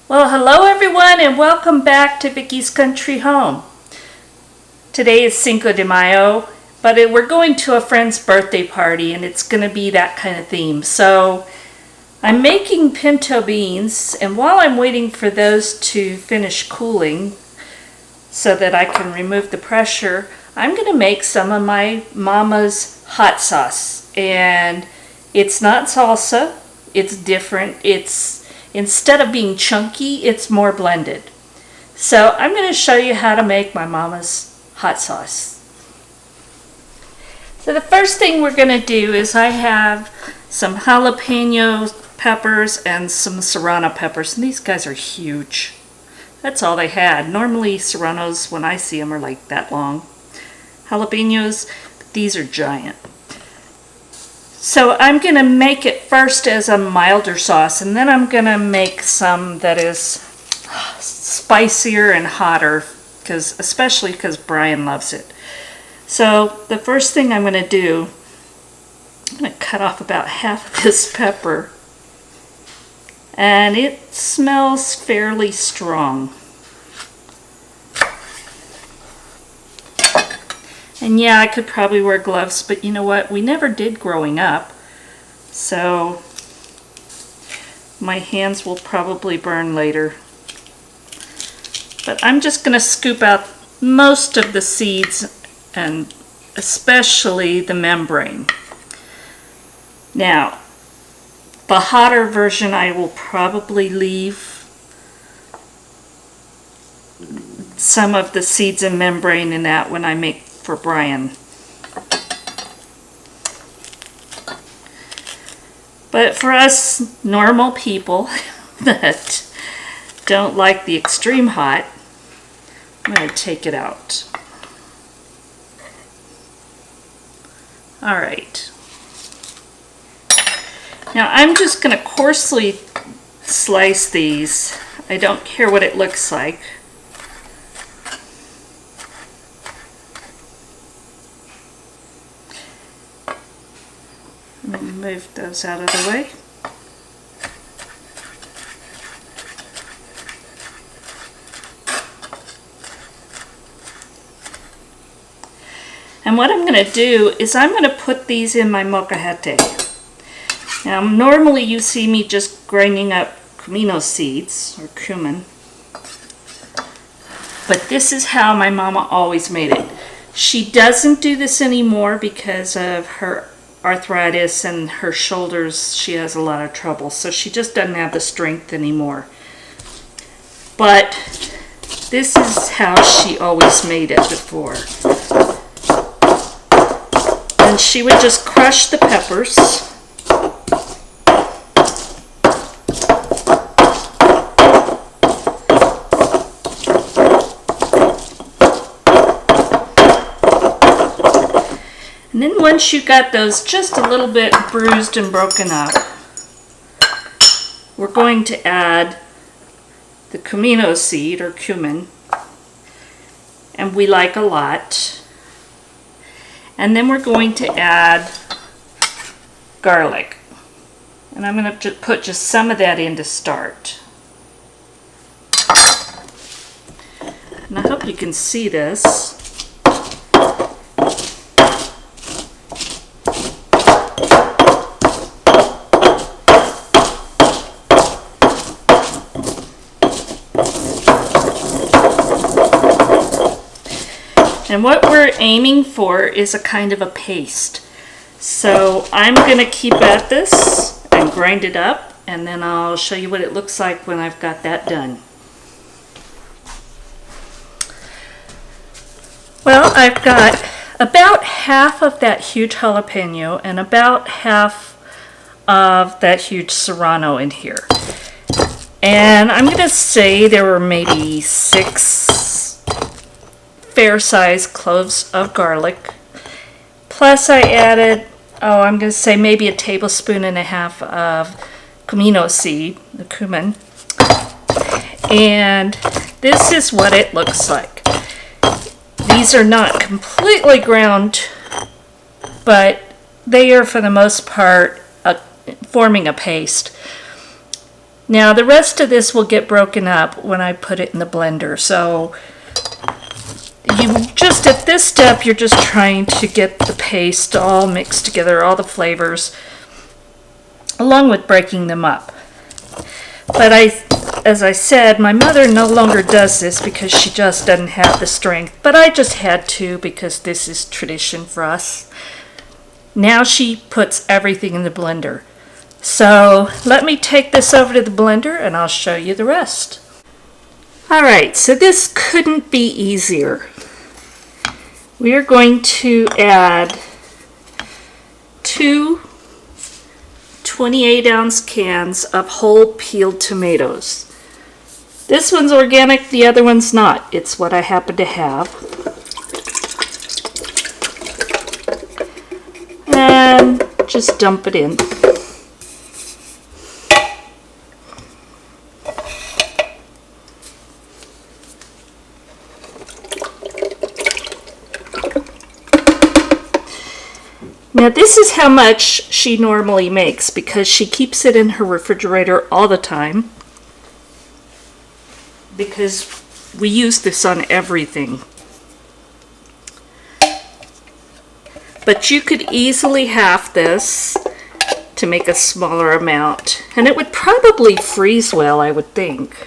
Well, hello everyone and welcome back to Vickie's Country Home. Today is Cinco de Mayo, but we're going to a friend's birthday party and it's going to be that kind of theme. So I'm making pinto beans, and while I'm waiting for those to finish cooling so that I can remove the pressure, I'm going to make some of my mama's hot sauce. And it's not salsa, it's different. Instead of being chunky, it's more blended. So I'm going to show you how to make my mama's hot sauce. So the first thing we're going to do is I have some jalapeno peppers and some serrano peppers, and these guys are huge. That's all they had. Normally serranos, when I see them, are like that long. Jalapenos, these are giant. So I'm going to make it first as a milder sauce, and then I'm going to make some that is spicier and hotter, especially because Brian loves it. So the first thing I'm going to do, I'm going to cut off about half of this pepper, and it smells fairly strong. And yeah, I could probably wear gloves, but you know what? We never did growing up. So my hands will probably burn later. But I'm just going to scoop out most of the seeds and especially the membrane. Now, the hotter version I will probably leave some of the seeds and membrane in that when I make for Brian. But for us normal people that don't like the extreme hot, I'm going to take it out. Alright. Now I'm just going to coarsely slice these. I don't care what it looks like. Move those out of the way. And what I'm going to do is I'm going to put these in my molcajete. Now normally you see me just grinding up caminos seeds or cumin, but this is how my mama always made it. She doesn't do this anymore because of her arthritis and her shoulders. She has a lot of trouble, so she just doesn't have the strength anymore. But this is how she always made it before. And she would just crush the peppers. And then once you got those just a little bit bruised and broken up, we're going to add the caminos seed or cumin, and we like a lot. And then we're going to add garlic, and I'm going to put just some of that in to start. And I hope you can see this. And what we're aiming for is a kind of a paste. So I'm going to keep at this and grind it up, and then I'll show you what it looks like when I've got that done. Well, I've got about half of that huge jalapeno and about half of that huge serrano in here. And I'm going to say there were maybe 6 fair-sized cloves of garlic. Plus I added, I'm going to say maybe 1.5 tablespoons of caminos seed, the cumin. And this is what it looks like. These are not completely ground, but they are for the most part forming a paste. Now the rest of this will get broken up when I put it in the blender. So you just, at this step, you're just trying to get the paste all mixed together, all the flavors, along with breaking them up. But as I said, my mother no longer does this because she just doesn't have the strength. But I just had to because this is tradition for us. Now she puts everything in the blender. So let me take this over to the blender and I'll show you the rest. Alright, so this couldn't be easier. We are going to add 2 28-ounce cans of whole peeled tomatoes. This one's organic, the other one's not. It's what I happen to have. And just dump it in. Now this is how much she normally makes because she keeps it in her refrigerator all the time because we use this on everything. But you could easily half this to make a smaller amount, and it would probably freeze well, I would think.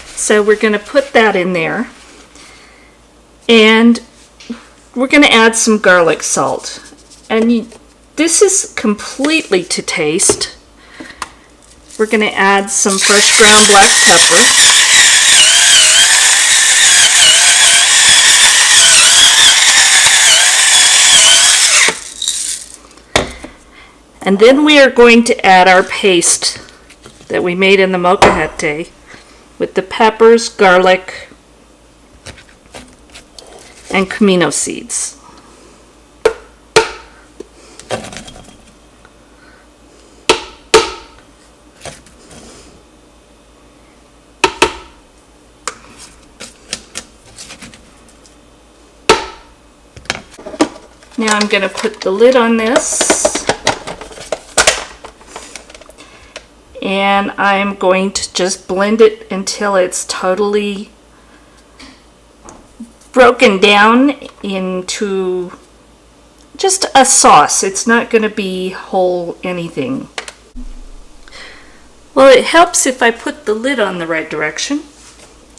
So we're going to put that in there, and we're going to add some garlic salt. And this is completely to taste. We're going to add some fresh ground black pepper. And then we are going to add our paste that we made in the molcajete with the peppers, garlic, and caminos seeds. Now I'm going to put the lid on this, and I'm going to just blend it until it's totally broken down into just a sauce. It's not going to be whole anything. Well, it helps if I put the lid on the right direction.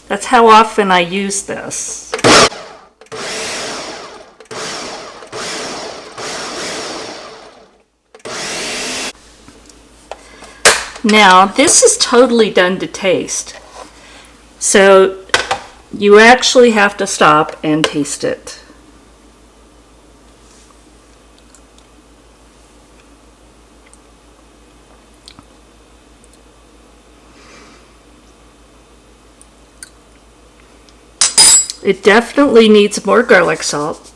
That's how often I use this. Now, this is totally done to taste, so you actually have to stop and taste it. It definitely needs more garlic salt,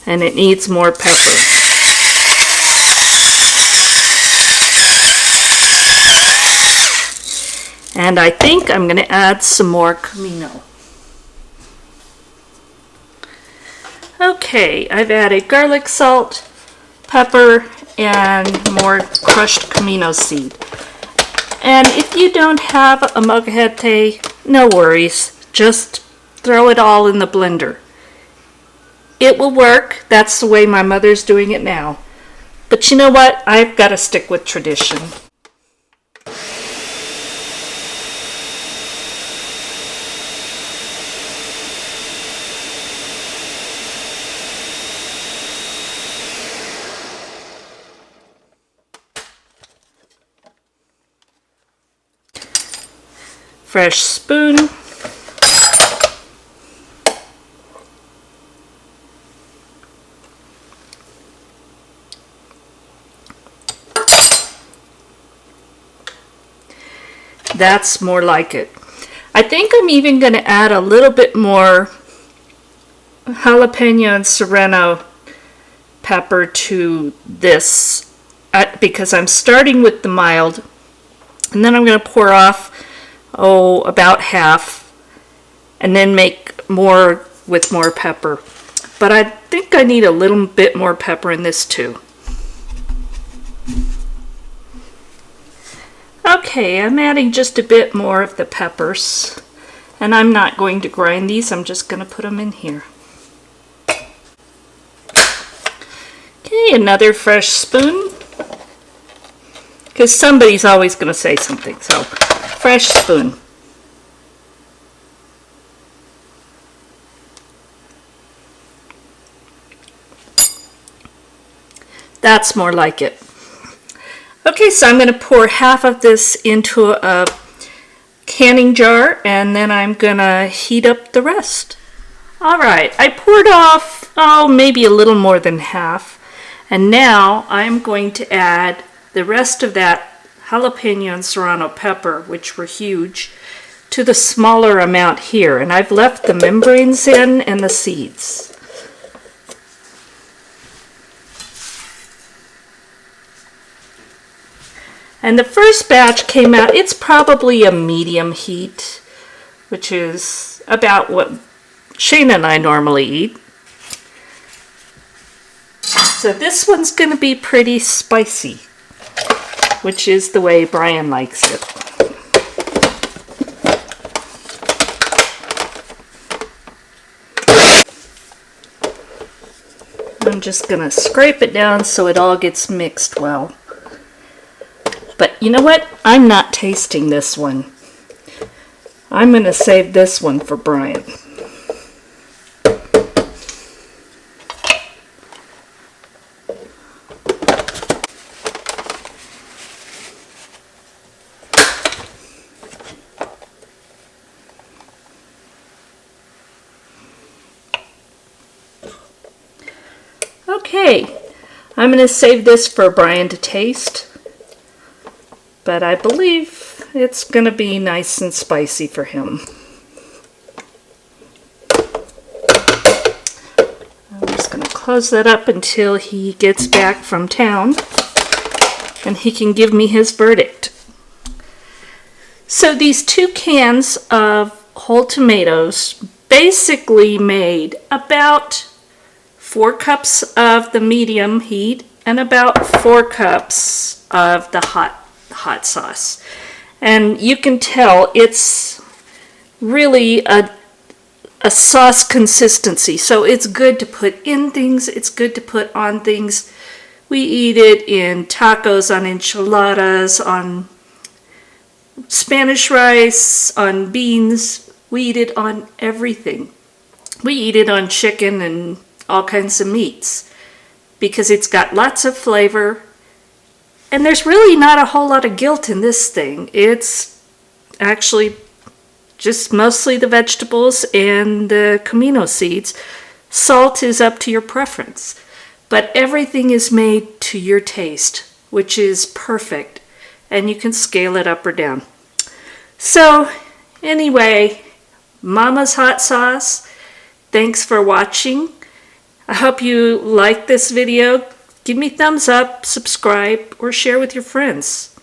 and it needs more pepper. And I think I'm going to add some more camino. Okay, I've added garlic salt, pepper, and more crushed camino seed. And if you don't have a molcajete, no worries. Just throw it all in the blender. It will work. That's the way my mother's doing it now. But you know what? I've got to stick with tradition. Fresh spoon. That's more like it. I think I'm even going to add a little bit more jalapeno and serrano pepper to this because I'm starting with the mild, and then I'm going to pour off about half, and then make more with more pepper. But I think I need a little bit more pepper in this too. Okay, I'm adding just a bit more of the peppers. And I'm not going to grind these, I'm just going to put them in here. Okay, another fresh spoon. Because somebody's always going to say something, so fresh spoon. That's more like it. Okay, so I'm going to pour half of this into a canning jar, and then I'm going to heat up the rest. All right, I poured off, maybe a little more than half. And now I'm going to add the rest of that jalapeno and serrano pepper, which were huge, to the smaller amount here. And I've left the membranes in and the seeds. And the first batch came out, it's probably a medium heat, which is about what Shane and I normally eat. So this one's going to be pretty spicy, which is the way Brian likes it. I'm just going to scrape it down so it all gets mixed well. But you know what? I'm not tasting this one. I'm going to save this one for Brian. Okay, I'm going to save this for Brian to taste, but I believe it's going to be nice and spicy for him. I'm just going to close that up until he gets back from town and he can give me his verdict. So these 2 cans of whole tomatoes basically made about 4 cups of the medium heat and about 4 cups of the hot sauce. And you can tell it's really a sauce consistency. So it's good to put in things, it's good to put on things. We eat it in tacos, on enchiladas, on Spanish rice, on beans. We eat it on everything. We eat it on chicken and all kinds of meats because it's got lots of flavor, and there's really not a whole lot of guilt in this thing. It's actually just mostly the vegetables and the caminos seeds. Salt is up to your preference, but everything is made to your taste, which is perfect, and you can scale it up or down. So anyway, Mama's hot sauce. Thanks for watching. I hope you like this video. Give me thumbs up, subscribe, or share with your friends.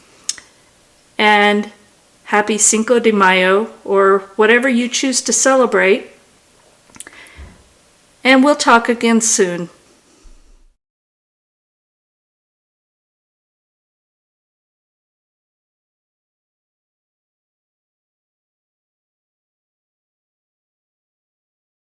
And happy Cinco de Mayo, or whatever you choose to celebrate. And we'll talk again soon.